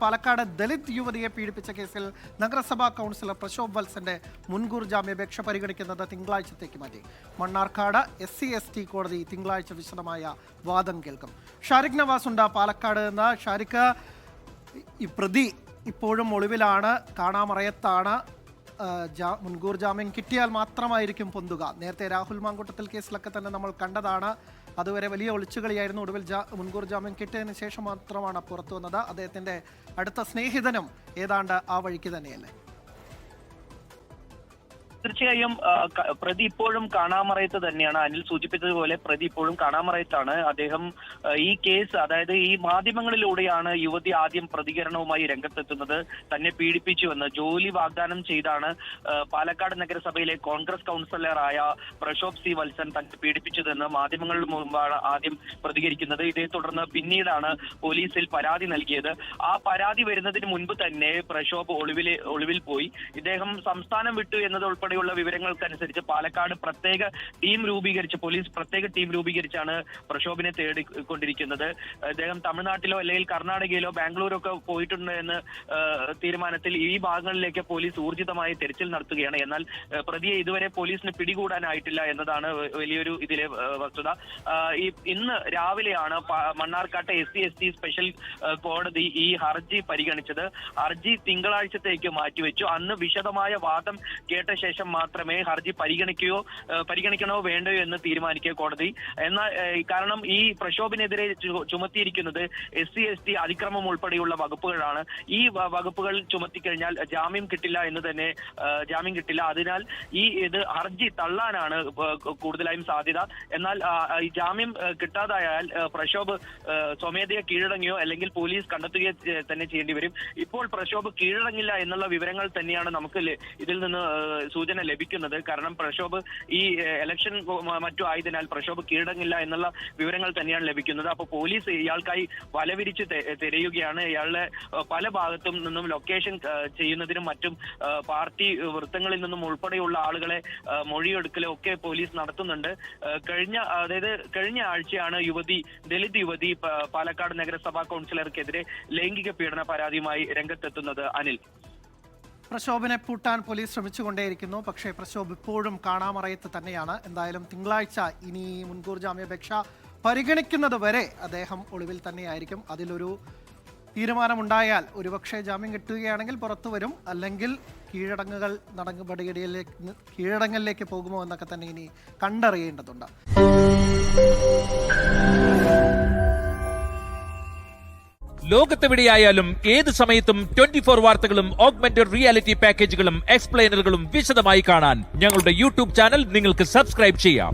പാലക്കാട് ദലിത് യുവതിയെ പീഡിപ്പിച്ച കേസിൽ നഗരസഭാ കൗൺസിലർ പ്രശോഭ് വത്സന്റെ മുൻകൂർ ജാമ്യാപേക്ഷ പരിഗണിക്കുന്നത് തിങ്കളാഴ്ചത്തേക്ക് മാറ്റി. മണ്ണാർക്കാട് SC/ST കോടതി തിങ്കളാഴ്ച വിശദമായ വാദം കേൾക്കും. ഷാരിഖ് നവാസ് ഉണ്ട് പാലക്കാട് നിന്ന്. ഷാരിഖ്, ഈ പ്രതി ഇപ്പോഴും ഒളിവിലാണ്, കാണാമറയത്താണ്. മുൻകൂർ ജാമ്യം കിട്ടിയാൽ മാത്രമായിരിക്കും പൊന്തുക. നേരത്തെ രാഹുൽ മാങ്കൂട്ടത്തിൽ കേസിലൊക്കെ തന്നെ നമ്മൾ കണ്ടതാണ്. അതുവരെ വലിയ ഒളിച്ചുകളിയായിരുന്നു. ഒടുവിൽ മുൻകൂർ ജാമ്യം കിട്ടിയതിന് ശേഷം മാത്രമാണ് പുറത്തു വന്നത്. അദ്ദേഹത്തിന്റെ അടുത്ത സ്നേഹിതനും ഏതാണ്ട് ആ വഴിക്ക് തന്നെയല്ലേ? തീർച്ചയായും പ്രതി ഇപ്പോഴും കാണാമറയത്ത് തന്നെയാണ്. അനിൽ സൂചിപ്പിച്ചതുപോലെ പ്രതി ഇപ്പോഴും കാണാമറയത്താണ്. അദ്ദേഹം ഈ കേസ്, അതായത് ഈ മാധ്യമങ്ങളിലൂടെയാണ് യുവതി ആദ്യം പ്രതികരണവുമായി രംഗത്തെത്തുന്നത്. തന്നെ പീഡിപ്പിച്ചുവെന്ന് ജോലി വാഗ്ദാനം ചെയ്താണ് പാലക്കാട് നഗരസഭയിലെ കോൺഗ്രസ് കൗൺസിലറായ പ്രശോഭ് C. വത്സൻ തന്നെ പീഡിപ്പിച്ചതെന്ന് മാധ്യമങ്ങളിൽ മുമ്പാണ് ആദ്യം പ്രതികരിക്കുന്നത്. ഇതേ തുടർന്ന് പിന്നീടാണ് പോലീസിൽ പരാതി നൽകിയത്. ആ പരാതി വരുന്നതിന് മുൻപ് തന്നെ പ്രശോഭ് ഒളിവിൽ പോയി. ഇദ്ദേഹം സംസ്ഥാനം വിട്ടു എന്നതുൾപ്പെടെ വിവരങ്ങൾക്കനുസരിച്ച് പാലക്കാട് പോലീസ് പ്രത്യേക ടീം രൂപീകരിച്ചാണ് പ്രശോഭിനെ തേടിക്കൊണ്ടിരിക്കുന്നത്. അദ്ദേഹം തമിഴ്നാട്ടിലോ അല്ലെങ്കിൽ കർണാടകയിലോ ബാംഗ്ലൂരോ ഒക്കെ പോയിട്ടുണ്ട് എന്ന തീരുമാനത്തിൽ ഈ ഭാഗങ്ങളിലേക്ക് പോലീസ് ഊർജിതമായി തെരച്ചിൽ നടത്തുകയാണ്. എന്നാൽ പ്രതിയെ ഇതുവരെ പോലീസിന് പിടികൂടാനായിട്ടില്ല എന്നതാണ് വലിയൊരു ഇതിലെ വസ്തുത. ഇന്ന് രാവിലെയാണ് മണ്ണാർക്കാട്ടെ SC/ST സ്പെഷ്യൽ കോടതി ഈ ഹർജി പരിഗണിച്ചത്. ഹർജി തിങ്കളാഴ്ചത്തേക്ക് മാറ്റിവെച്ചു. അന്ന് വിശദമായ വാദം കേട്ട ശേഷം മാത്രമേ ഹർജി പരിഗണിക്കണോ വേണ്ടയോ എന്ന് തീരുമാനിക്കുക കോടതി. എന്നാൽ കാരണം ഈ പ്രശോഭിനെതിരെ ചുമത്തിയിരിക്കുന്നത് SC/ST അതിക്രമം ഉൾപ്പെടെയുള്ള വകുപ്പുകളാണ്. ഈ വകുപ്പുകൾ ചുമത്തിക്കഴിഞ്ഞാൽ ജാമ്യം കിട്ടില്ല. അതിനാൽ ഇത് ഹർജി തള്ളാനാണ് കൂടുതലായും സാധ്യത. എന്നാൽ ഈ ജാമ്യം കിട്ടാതായാൽ പ്രശോഭ് സ്വമേധയെ കീഴടങ്ങിയോ അല്ലെങ്കിൽ പോലീസ് കണ്ടെത്തുകയോ തന്നെ ചെയ്യേണ്ടി വരും. ഇപ്പോൾ പ്രശോഭ് കീഴടങ്ങില്ല എന്നുള്ള വിവരങ്ങൾ തന്നെയാണ് നമുക്ക് ഇതിൽ നിന്ന് സൂചന ലഭിക്കുന്നത്. കാരണം പ്രശോഭ് ഈ ഇലക്ഷൻ മറ്റും ആയതിനാൽ പ്രശോഭ് കീഴടങ്ങില്ല എന്നുള്ള വിവരങ്ങൾ തന്നെയാണ് ലഭിക്കുന്നത്. അപ്പോൾ പോലീസ് ഇയാൾക്കായി വലവിരിച്ച് തിരയുകയാണ്. ഇയാളുടെ പല ഭാഗത്തും നിന്നും ലൊക്കേഷൻ ചെയ്യുന്നതിനും മറ്റും പാർട്ടി വൃത്തങ്ങളിൽ നിന്നും ഉൾപ്പെടെയുള്ള ആളുകളെ മൊഴിയെടുക്കലും ഒക്കെ പോലീസ് നടത്തുന്നുണ്ട്. കഴിഞ്ഞ ആഴ്ചയാണ് ദലിത് യുവതി പാലക്കാട് നഗരസഭാ കൗൺസിലർക്കെതിരെ ലൈംഗിക പീഡന പരാതിയുമായി രംഗത്തെത്തുന്നത്. അനിൽ, പ്രശോഭിനെ പൂട്ടാൻ പോലീസ് ശ്രമിച്ചുകൊണ്ടേയിരിക്കുന്നു. പക്ഷേ പ്രശോഭ് ഇപ്പോഴും കാണാമറയത്ത് തന്നെയാണ്. എന്തായാലും തിങ്കളാഴ്ച ഇനി മുൻകൂർ ജാമ്യാപേക്ഷ പരിഗണിക്കുന്നത് വരെ അദ്ദേഹം ഒളിവിൽ തന്നെയായിരിക്കും. അതിലൊരു തീരുമാനമുണ്ടായാൽ ഒരുപക്ഷെ ജാമ്യം കിട്ടുകയാണെങ്കിൽ പുറത്തു വരും, അല്ലെങ്കിൽ കീഴടങ്ങലിലേക്ക് പോകുമോ എന്നൊക്കെ തന്നെ ഇനി കണ്ടറിയേണ്ടതുണ്ട്. ലോകത്തെവിടെയായാലും ഏത് സമയത്തും 24 വാർത്തകളും ഓഗ്മെന്റഡ് റിയാലിറ്റി പാക്കേജുകളും എക്സ്പ്ലെയിനറുകളും വിശദമായി കാണാൻ ഞങ്ങളുടെ YouTube ചാനൽ നിങ്ങൾക്ക് സബ്സ്ക്രൈബ് ചെയ്യാം.